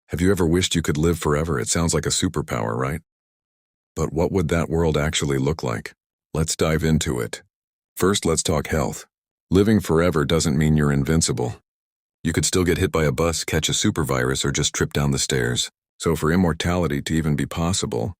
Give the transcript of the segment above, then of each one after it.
Have you ever wished you could live forever? It sounds like a superpower, right? But what would that world actually look like? Let's dive into it. First, let's talk health. Living forever doesn't mean you're invincible. You could still get hit by a bus, catch a supervirus, or just trip down the stairs. So for immortality to even be possible,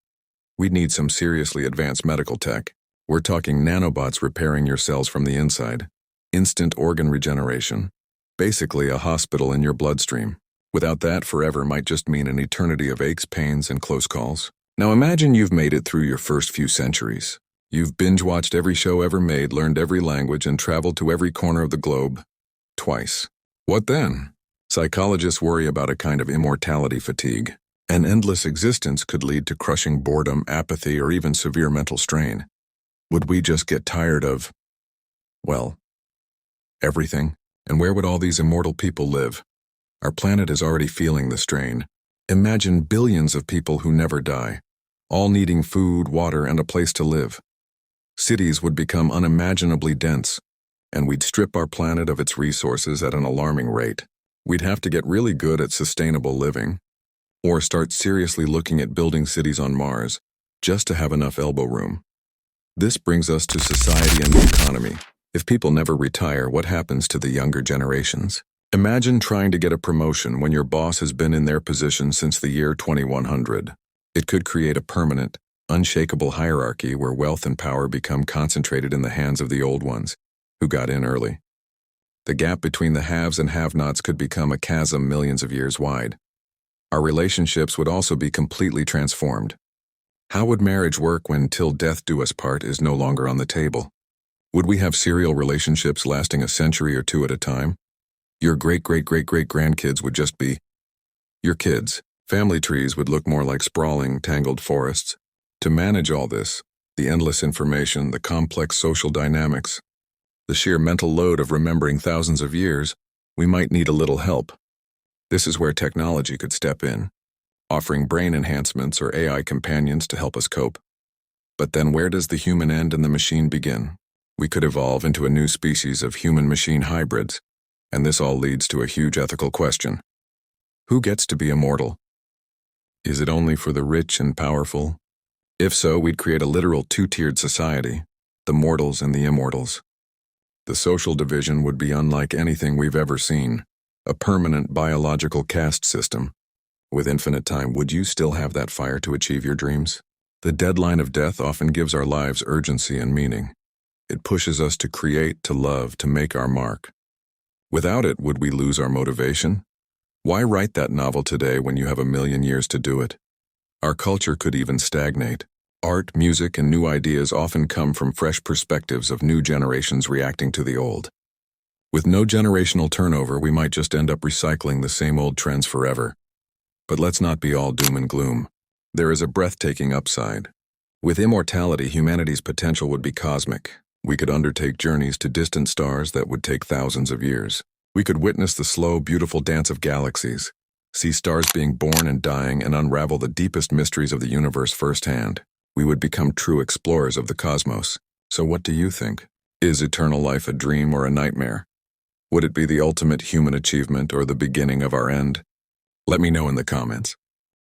we'd need some seriously advanced medical tech. We're talking nanobots repairing your cells from the inside. Instant organ regeneration. Basically a hospital in your bloodstream. Without that, forever might just mean an eternity of aches, pains, and close calls. Now imagine you've made it through your first few centuries. You've binge-watched every show ever made, learned every language, and traveled to every corner of the globe. Twice. What then? Psychologists worry about a kind of immortality fatigue. An endless existence could lead to crushing boredom, apathy, or even severe mental strain. Would we just get tired of, well, everything? And where would all these immortal people live? Our planet is already feeling the strain. Imagine billions of people who never die, all needing food, water, and a place to live. Cities would become unimaginably dense, and we'd strip our planet of its resources at an alarming rate. We'd have to get really good at sustainable living, or start seriously looking at building cities on Mars, just to have enough elbow room. This brings us to society and the economy. If people never retire, what happens to the younger generations? Imagine trying to get a promotion when your boss has been in their position since the year 2100. It could create a permanent, unshakable hierarchy where wealth and power become concentrated in the hands of the old ones, who got in early. The gap between the haves and have-nots could become a chasm millions of years wide. Our relationships would also be completely transformed. How would marriage work when till death do us part is no longer on the table? Would we have serial relationships lasting a century or two at a time? Your great-great-great-great-grandkids would just be your kids. Family trees would look more like sprawling, tangled forests. To manage all this, the endless information, the complex social dynamics, the sheer mental load of remembering thousands of years, we might need a little help. This is where technology could step in, offering brain enhancements or AI companions to help us cope. But then where does the human end and the machine begin? We could evolve into a new species of human-machine hybrids. And this all leads to a huge ethical question. Who gets to be immortal? Is it only for the rich and powerful? If so, we'd create a literal two-tiered society, the mortals and the immortals. The social division would be unlike anything we've ever seen, a permanent biological caste system. With infinite time, would you still have that fire to achieve your dreams? The deadline of death often gives our lives urgency and meaning. It pushes us to create, to love, to make our mark. Without it, would we lose our motivation? Why write that novel today when you have a million years to do it? Our culture could even stagnate. Art, music, and new ideas often come from fresh perspectives of new generations reacting to the old. With no generational turnover, we might just end up recycling the same old trends forever. But let's not be all doom and gloom. There is a breathtaking upside. With immortality, humanity's potential would be cosmic. We could undertake journeys to distant stars that would take thousands of years. We could witness the slow, beautiful dance of galaxies, see stars being born and dying, and unravel the deepest mysteries of the universe firsthand. We would become true explorers of the cosmos. So what do you think? Is eternal life a dream or a nightmare? Would it be the ultimate human achievement or the beginning of our end? Let me know in the comments.